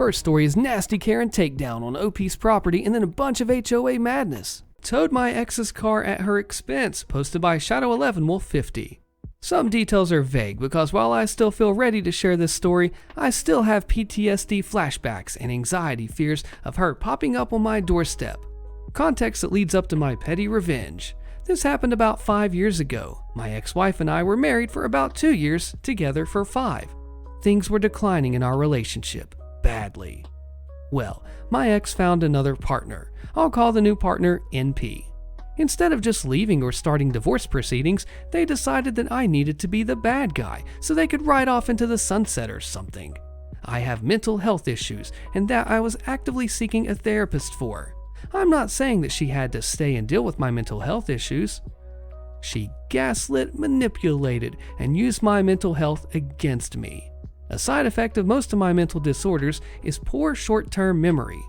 First story is nasty Karen takedown on OP's property and then a bunch of HOA madness. Towed my ex's car at her expense, posted by Shadow11Wolf50. Some details are vague because while I still feel ready to share this story, I still have PTSD flashbacks and anxiety fears of her popping up on my doorstep. Context that leads up to my petty revenge. This happened about 5 years ago. My ex-wife and I were married for about 2 years, together for 5. Things were declining in our relationship, badly. Well, my ex found another partner. I'll call the new partner NP. Instead of just leaving or starting divorce proceedings, they decided that I needed to be the bad guy so they could ride off into the sunset or something. I have mental health issues and that I was actively seeking a therapist for. I'm not saying that she had to stay and deal with my mental health issues. She gaslit, manipulated, and used my mental health against me. A side effect of most of my mental disorders is poor short-term memory.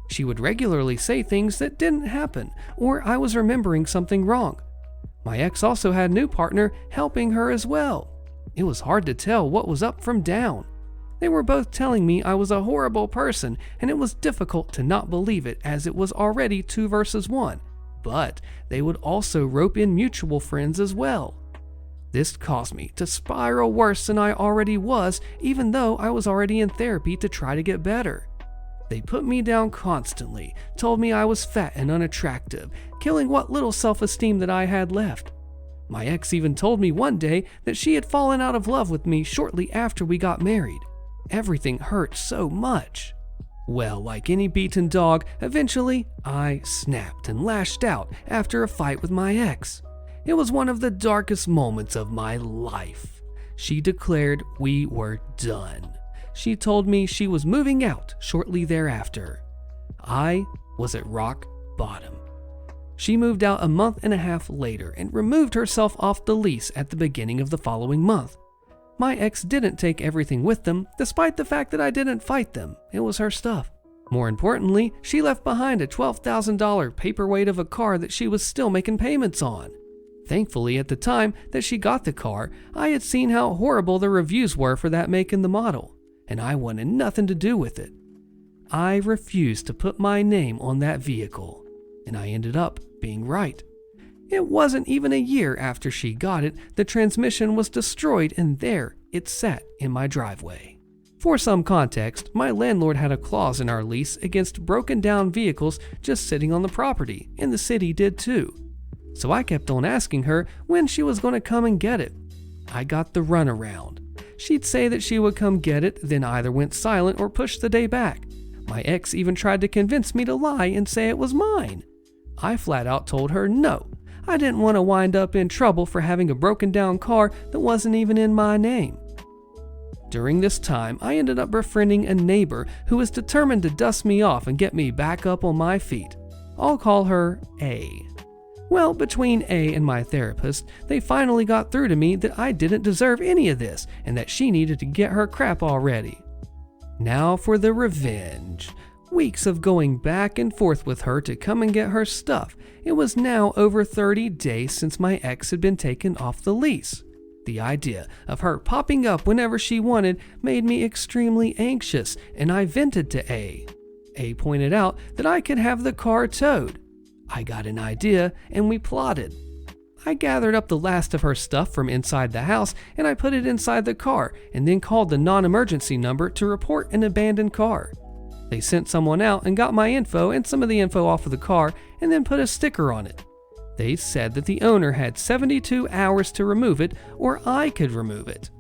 She would regularly say things that didn't happen, or I was remembering something wrong. My ex also had a new partner helping her as well. It was hard to tell what was up from down. They were both telling me I was a horrible person, and it was difficult to not believe it as it was already 2 versus 1. But they would also rope in mutual friends as well. This caused me to spiral worse than I already was, even though I was already in therapy to try to get better. They put me down constantly, told me I was fat and unattractive, killing what little self-esteem that I had left. My ex even told me one day that she had fallen out of love with me shortly after we got married. Everything hurt so much. Well, like any beaten dog, eventually I snapped and lashed out after a fight with my ex. It was one of the darkest moments of my life. She declared we were done. She told me she was moving out shortly thereafter. I was at rock bottom. She moved out a month and a half later and removed herself off the lease at the beginning of the following month. My ex didn't take everything with them, despite the fact that I didn't fight them. It was her stuff. More importantly, she left behind a $12,000 paperweight of a car that she was still making payments on. Thankfully, at the time that she got the car, I had seen how horrible the reviews were for that make and the model, and I wanted nothing to do with it. I refused to put my name on that vehicle, and I ended up being right. It wasn't even a year after she got it, the transmission was destroyed and there it sat in my driveway. For some context, my landlord had a clause in our lease against broken down vehicles just sitting on the property, and the city did too. So I kept on asking her when she was going to come and get it. I got the runaround. She'd say that she would come get it, then either went silent or pushed the day back. My ex even tried to convince me to lie and say it was mine. I flat out told her no. I didn't want to wind up in trouble for having a broken down car that wasn't even in my name. During this time, I ended up befriending a neighbor who was determined to dust me off and get me back up on my feet. I'll call her A. Well, between A and my therapist, they finally got through to me that I didn't deserve any of this and that she needed to get her crap already. Now for the revenge. Weeks of going back and forth with her to come and get her stuff. It was now over 30 days since my ex had been taken off the lease. The idea of her popping up whenever she wanted made me extremely anxious, and I vented to A. A pointed out that I could have the car towed. I got an idea and we plotted. I gathered up the last of her stuff from inside the house and I put it inside the car and then called the non-emergency number to report an abandoned car. They sent someone out and got my info and some of the info off of the car and then put a sticker on it. They said that the owner had 72 hours to remove it or I could remove it.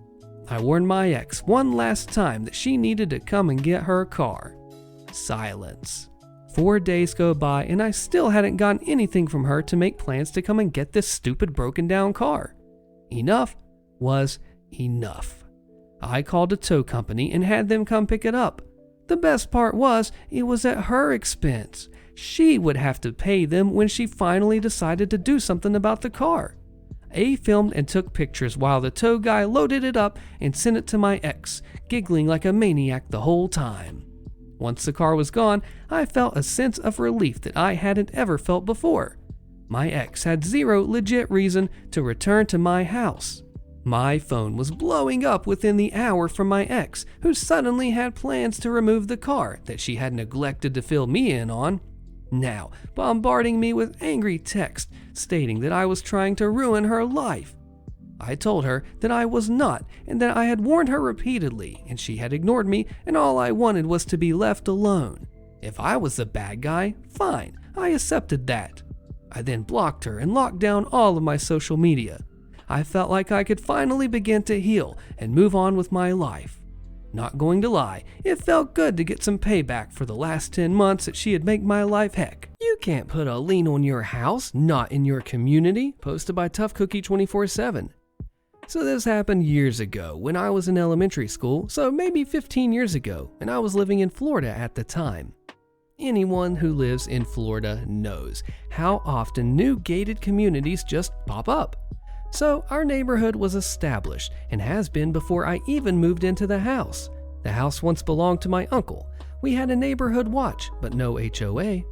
I warned my ex one last time that she needed to come and get her car. Silence. 4 days go by and I still hadn't gotten anything from her to make plans to come and get this stupid broken down car. Enough was enough. I called a tow company and had them come pick it up. The best part was, it was at her expense. She would have to pay them when she finally decided to do something about the car. A filmed and took pictures while the tow guy loaded it up and sent it to my ex, giggling like a maniac the whole time. Once the car was gone, I felt a sense of relief that I hadn't ever felt before. My ex had zero legit reason to return to my house. My phone was blowing up within the hour from my ex, who suddenly had plans to remove the car that she had neglected to fill me in on, now bombarding me with angry texts stating that I was trying to ruin her life. I told her that I was not, and that I had warned her repeatedly, and she had ignored me, and all I wanted was to be left alone. If I was the bad guy, fine, I accepted that. I then blocked her and locked down all of my social media. I felt like I could finally begin to heal and move on with my life. Not going to lie, it felt good to get some payback for the last 10 months that she had made my life heck. You can't put a lien on your house, not in your community, posted by Tough Cookie 24/7. So this happened years ago when I was in elementary school, so maybe 15 years ago, and I was living in Florida at the time. Anyone who lives in Florida knows how often new gated communities just pop up. So our neighborhood was established and has been before I even moved into the house. The house once belonged to my uncle. We had a neighborhood watch, but no HOA.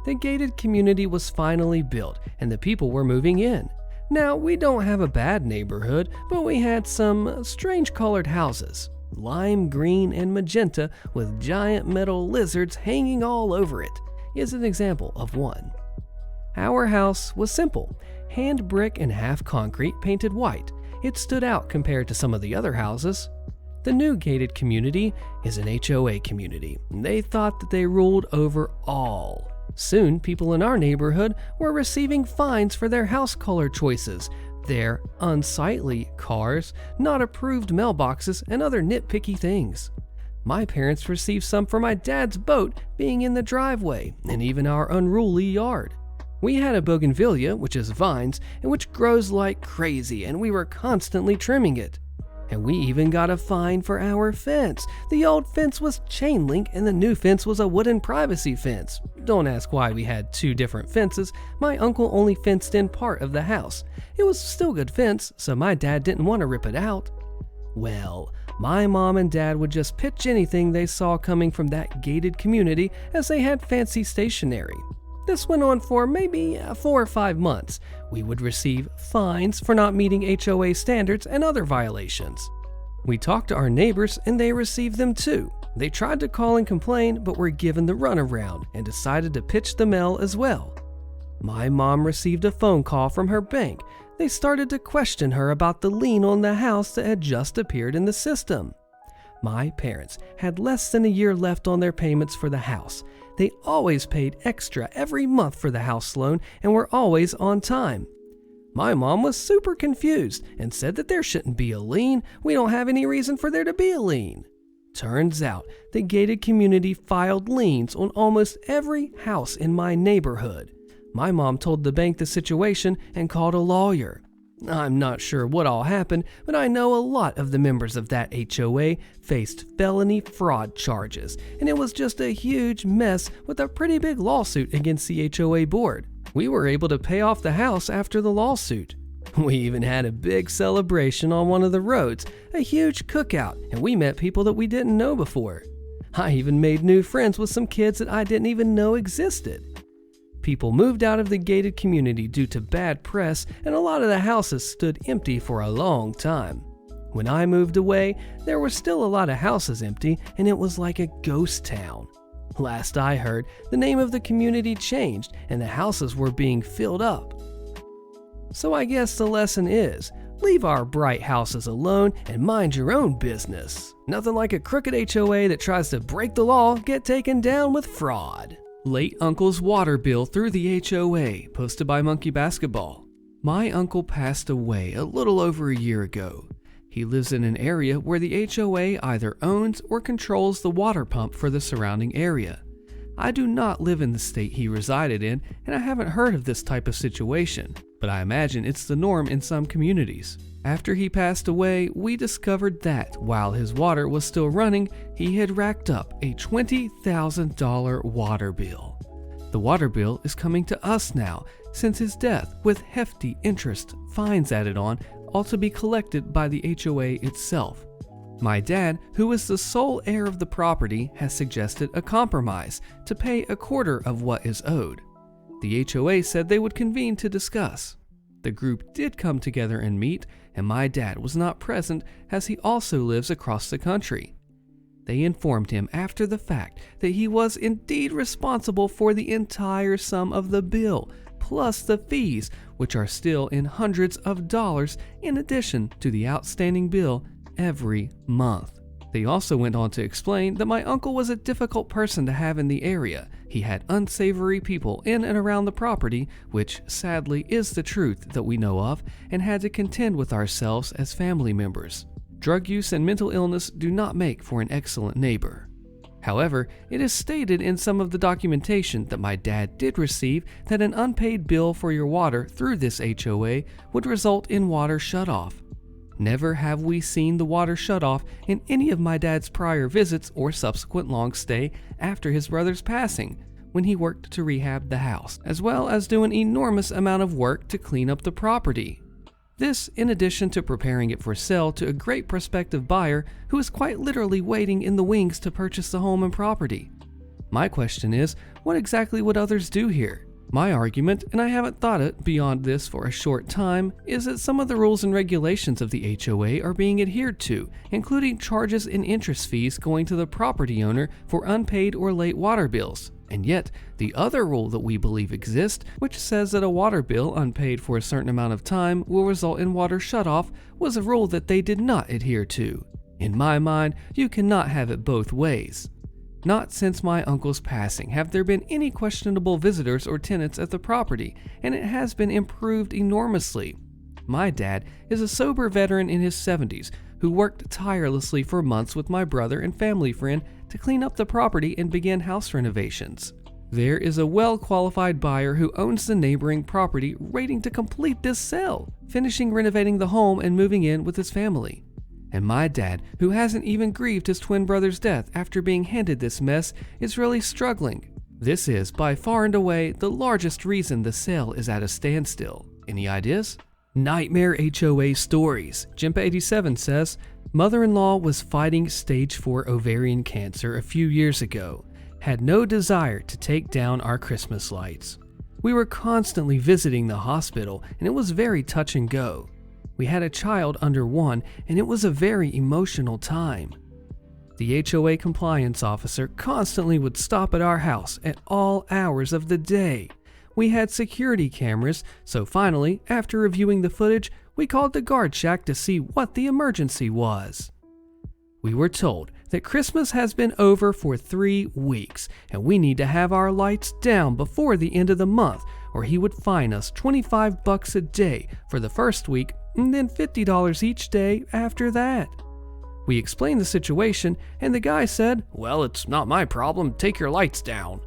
The gated community was finally built and the people were moving in. Now, we don't have a bad neighborhood, but we had some strange colored houses, lime green and magenta with giant metal lizards hanging all over it, is an example of one. Our house was simple, hand brick and half concrete painted white. It stood out compared to some of the other houses. The new gated community is an HOA community. They thought that they ruled over all. Soon, people in our neighborhood were receiving fines for their house color choices, their unsightly cars, not approved mailboxes, and other nitpicky things. My parents received some for my dad's boat being in the driveway, and even our unruly yard. We had a bougainvillea, which is vines, and which grows like crazy, and we were constantly trimming it. And we even got a fine for our fence. The old fence was chain link and the new fence was a wooden privacy fence. Don't ask why we had two different fences. My uncle only fenced in part of the house. It was still good fence, so my dad didn't want to rip it out. Well, my mom and dad would just pitch anything they saw coming from that gated community as they had fancy stationery. This went on for maybe 4 or 5 months. We would receive fines for not meeting HOA standards and other violations. We talked to our neighbors and they received them too. They tried to call and complain but were given the runaround and decided to pitch the mail as well. My mom received a phone call from her bank. They started to question her about the lien on the house that had just appeared in the system. My parents had less than a year left on their payments for the house. They always paid extra every month for the house loan and were always on time. My mom was super confused and said that there shouldn't be a lien. We don't have any reason for there to be a lien. Turns out the gated community filed liens on almost every house in my neighborhood. My mom told the bank the situation and called a lawyer. I'm not sure what all happened, but I know a lot of the members of that HOA faced felony fraud charges, and it was just a huge mess with a pretty big lawsuit against the HOA board. We were able to pay off the house after the lawsuit. We even had a big celebration on one of the roads, a huge cookout, and we met people that we didn't know before. I even made new friends with some kids that I didn't even know existed. People moved out of the gated community due to bad press, and a lot of the houses stood empty for a long time. When I moved away, there were still a lot of houses empty, and it was like a ghost town. Last I heard, the name of the community changed, and the houses were being filled up. So I guess the lesson is, leave our bright houses alone and mind your own business. Nothing like a crooked HOA that tries to break the law get taken down with fraud. Late uncle's water bill through the HOA, posted by Monkey Basketball. My uncle passed away a little over a year ago. He lives in an area where the HOA either owns or controls the water pump for the surrounding area. I do not live in the state he resided in, and I haven't heard of this type of situation, but I imagine it's the norm in some communities. After he passed away, we discovered that while his water was still running, he had racked up a $20,000 water bill. The water bill is coming to us now since his death, with hefty interest, fines added on, all to be collected by the HOA itself. My dad, who is the sole heir of the property, has suggested a compromise to pay a quarter of what is owed. The HOA said they would convene to discuss. The group did come together and meet, and my dad was not present as he also lives across the country. They informed him after the fact that he was indeed responsible for the entire sum of the bill, plus the fees, which are still in hundreds of dollars in addition to the outstanding bill every month. They also went on to explain that my uncle was a difficult person to have in the area. He had unsavory people in and around the property, which sadly is the truth that we know of, and had to contend with ourselves as family members. Drug use and mental illness do not make for an excellent neighbor. However, it is stated in some of the documentation that my dad did receive that an unpaid bill for your water through this HOA would result in water shutoff. Never have we seen the water shut off in any of my dad's prior visits or subsequent long stay after his brother's passing, when he worked to rehab the house, as well as do an enormous amount of work to clean up the property. This in addition to preparing it for sale to a great prospective buyer who is quite literally waiting in the wings to purchase the home and property. My question is, what exactly would others do here? My argument, and I haven't thought it beyond this for a short time, is that some of the rules and regulations of the HOA are being adhered to, including charges and interest fees going to the property owner for unpaid or late water bills. And yet, the other rule that we believe exists, which says that a water bill unpaid for a certain amount of time will result in water shutoff, was a rule that they did not adhere to. In my mind, you cannot have it both ways. Not since my uncle's passing have there been any questionable visitors or tenants at the property, and it has been improved enormously. My dad is a sober veteran in his 70s who worked tirelessly for months with my brother and family friend to clean up the property and begin house renovations. There is a well-qualified buyer who owns the neighboring property waiting to complete this sale, finishing renovating the home and moving in with his family. And my dad, who hasn't even grieved his twin brother's death after being handed this mess, is really struggling. This is, by far and away, the largest reason the sale is at a standstill. Any ideas? Nightmare HOA stories. Jimpa87 says, mother-in-law was fighting stage 4 ovarian cancer a few years ago. Had no desire to take down our Christmas lights. We were constantly visiting the hospital, and it was very touch and go. We had a child under 1, and it was a very emotional time. The HOA compliance officer constantly would stop at our house at all hours of the day. We had security cameras, so finally, after reviewing the footage, we called the guard shack to see what the emergency was. We were told that Christmas has been over for 3 weeks, and we need to have our lights down before the end of the month, or he would fine us $25 a day for the first week, and then $50 each day after that. We explained the situation, and the guy said, "Well, it's not my problem, take your lights down."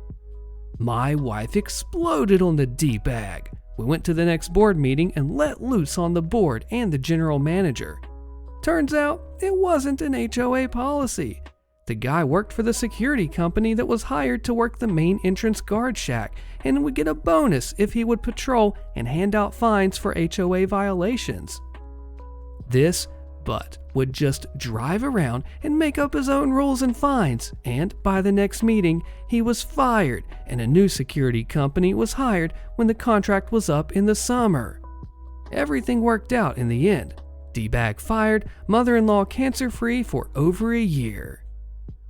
My wife exploded on the D-bag. We went to the next board meeting and let loose on the board and the general manager. Turns out, it wasn't an HOA policy. The guy worked for the security company that was hired to work the main entrance guard shack and would get a bonus if he would patrol and hand out fines for HOA violations. This butt would just drive around and make up his own rules and fines, and by the next meeting, he was fired and a new security company was hired when the contract was up in the summer. Everything worked out in the end. D-bag fired, mother-in-law cancer-free for over a year.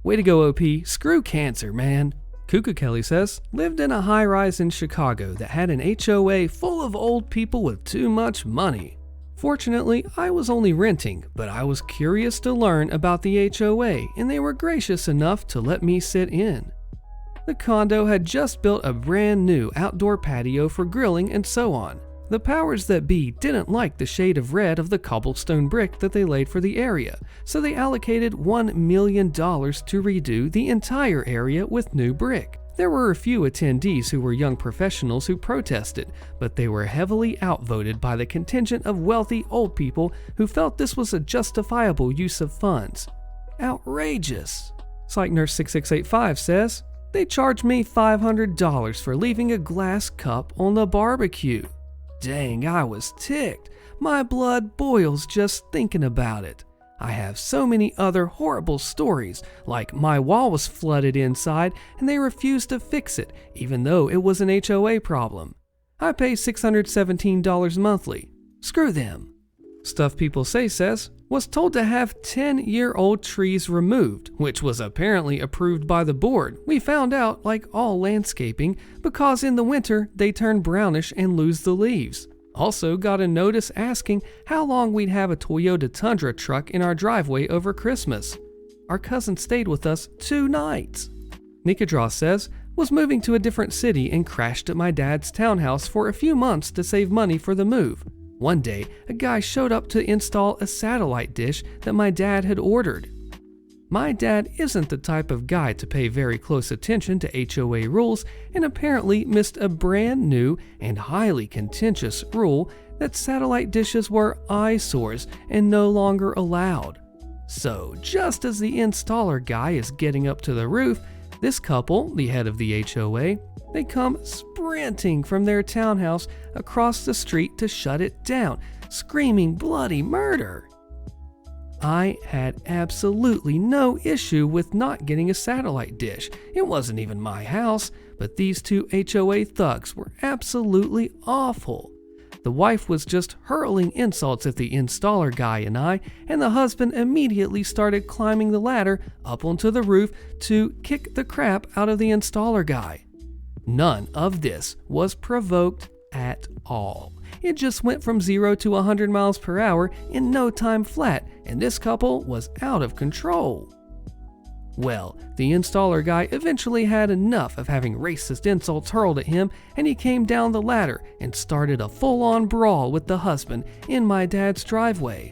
Way to go, OP. Screw cancer, man. Cuckoo Kelly says, lived in a high-rise in Chicago that had an HOA full of old people with too much money. Fortunately, I was only renting, but I was curious to learn about the HOA, and they were gracious enough to let me sit in. The condo had just built a brand new outdoor patio for grilling and so on. The powers that be didn't like the shade of red of the cobblestone brick that they laid for the area, so they allocated $1 million to redo the entire area with new brick. There were a few attendees who were young professionals who protested, but they were heavily outvoted by the contingent of wealthy old people who felt this was a justifiable use of funds. Outrageous. Psych Nurse 6685 says, they charged me $500 for leaving a glass cup on the barbecue. Dang, I was ticked. My blood boils just thinking about it. I have so many other horrible stories, like my wall was flooded inside and they refused to fix it, even though it was an HOA problem. I pay $617 monthly. Screw them. Stuff People Say says, was told to have 10-year-old trees removed, which was apparently approved by the board. We found out, like all landscaping, because in the winter they turn brownish and lose the leaves. Also got a notice asking how long we'd have a Toyota Tundra truck in our driveway over Christmas. Our cousin stayed with us 2 nights. Nikadraw says, was moving to a different city and crashed at my dad's townhouse for a few months to save money for the move. One day, a guy showed up to install a satellite dish that my dad had ordered. My dad isn't the type of guy to pay very close attention to HOA rules and apparently missed a brand new and highly contentious rule that satellite dishes were eyesores and no longer allowed. So, just as the installer guy is getting up to the roof, this couple, the head of the HOA, they come sprinting from their townhouse across the street to shut it down, screaming bloody murder. I had absolutely no issue with not getting a satellite dish. It wasn't even my house, but these 2 HOA thugs were absolutely awful. The wife was just hurling insults at the installer guy and the husband immediately started climbing the ladder up onto the roof to kick the crap out of the installer guy. None of this was provoked at all. It just went from 0 to 100 miles per hour in no time flat, and this couple was out of control. Well, the installer guy eventually had enough of having racist insults hurled at him, and he came down the ladder and started a full-on brawl with the husband in my dad's driveway.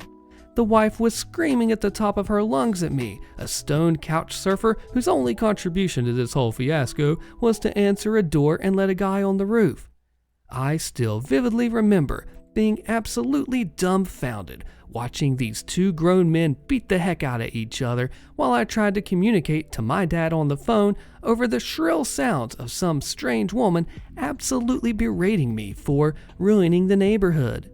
The wife was screaming at the top of her lungs at me, a stoned couch surfer whose only contribution to this whole fiasco was to answer a door and let a guy on the roof. I still vividly remember being absolutely dumbfounded watching these 2 grown men beat the heck out of each other while I tried to communicate to my dad on the phone over the shrill sounds of some strange woman absolutely berating me for ruining the neighborhood.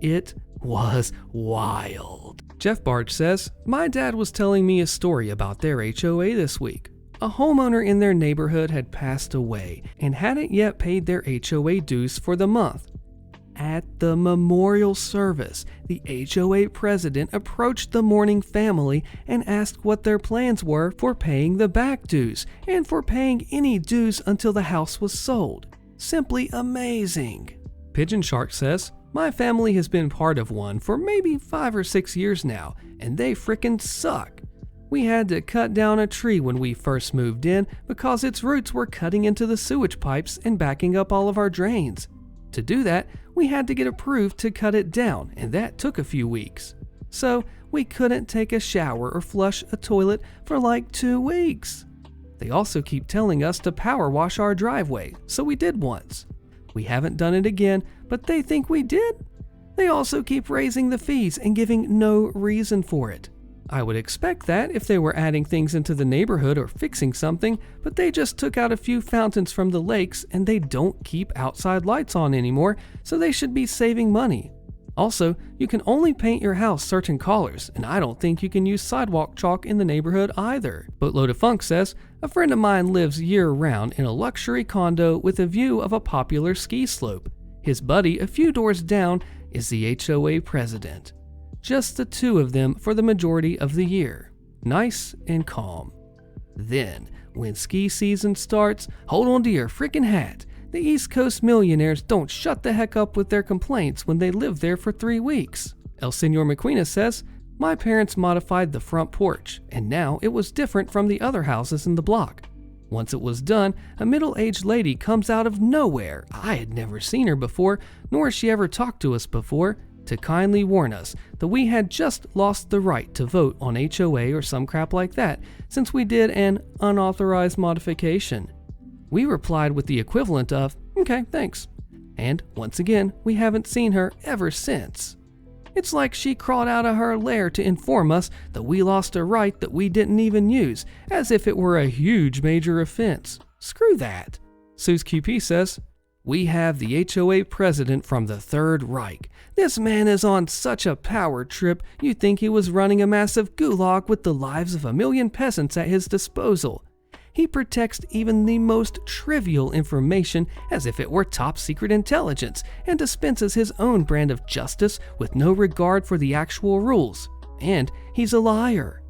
It was wild. Jeff Barge says, my dad was telling me a story about their HOA this week. A homeowner in their neighborhood had passed away and hadn't yet paid their HOA dues for the month. At the memorial service, the HOA president approached the mourning family and asked what their plans were for paying the back dues and for paying any dues until the house was sold. Simply amazing. Pigeon Shark says, my family has been part of one for maybe 5 or 6 years now, and they frickin' suck. We had to cut down a tree when we first moved in because its roots were cutting into the sewage pipes and backing up all of our drains. To do that, we had to get approved to cut it down, and that took a few weeks. So we couldn't take a shower or flush a toilet for like 2 weeks. They also keep telling us to power wash our driveway, so we did once. We haven't done it again, but they think we did. They also keep raising the fees and giving no reason for it. I would expect that if they were adding things into the neighborhood or fixing something, but they just took out a few fountains from the lakes and they don't keep outside lights on anymore, so they should be saving money. Also, you can only paint your house certain colors, and I don't think you can use sidewalk chalk in the neighborhood either. Boatload of Funk says, a friend of mine lives year-round in a luxury condo with a view of a popular ski slope. His buddy a few doors down is the HOA president. Just the 2 of them for the majority of the year. Nice and calm. Then, when ski season starts, hold on to your frickin' hat. The East Coast millionaires don't shut the heck up with their complaints when they live there for 3 weeks. El Senor McQueen says, my parents modified the front porch, and now it was different from the other houses in the block. Once it was done, a middle-aged lady comes out of nowhere. I had never seen her before, nor has she ever talked to us before, to kindly warn us that we had just lost the right to vote on HOA or some crap like that, since we did an unauthorized modification. We replied with the equivalent of, okay, thanks. And once again, we haven't seen her ever since. It's like she crawled out of her lair to inform us that we lost a right that we didn't even use, as if it were a huge major offense. Screw that. Suze QP says, we have the HOA president from the Third Reich. This man is on such a power trip, you'd think he was running a massive gulag with the lives of 1 million peasants at his disposal. He protects even the most trivial information as if it were top secret intelligence and dispenses his own brand of justice with no regard for the actual rules. And he's a liar.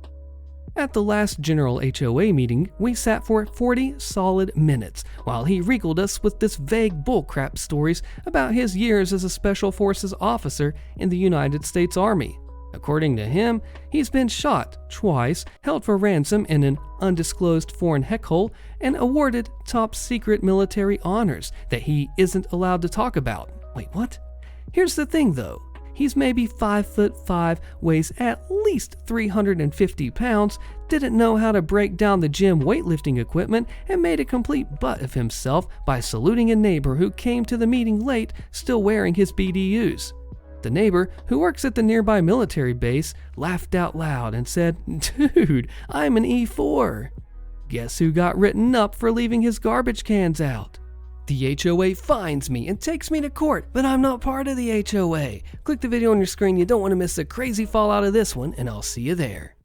At the last general HOA meeting, we sat for 40 solid minutes while he regaled us with this vague bullcrap stories about his years as a Special Forces officer in the United States Army. According to him, he's been shot twice, held for ransom in an undisclosed foreign heckhole, and awarded top secret military honors that he isn't allowed to talk about. Wait, what? Here's the thing though. He's maybe 5'5", weighs at least 350 pounds, didn't know how to break down the gym weightlifting equipment, and made a complete butt of himself by saluting a neighbor who came to the meeting late still wearing his BDUs. The neighbor, who works at the nearby military base, laughed out loud and said, "Dude, I'm an E4. Guess who got written up for leaving his garbage cans out? The HOA fines me and takes me to court, but I'm not part of the HOA. Click the video on your screen, you don't want to miss the crazy fallout of this one, and I'll see you there."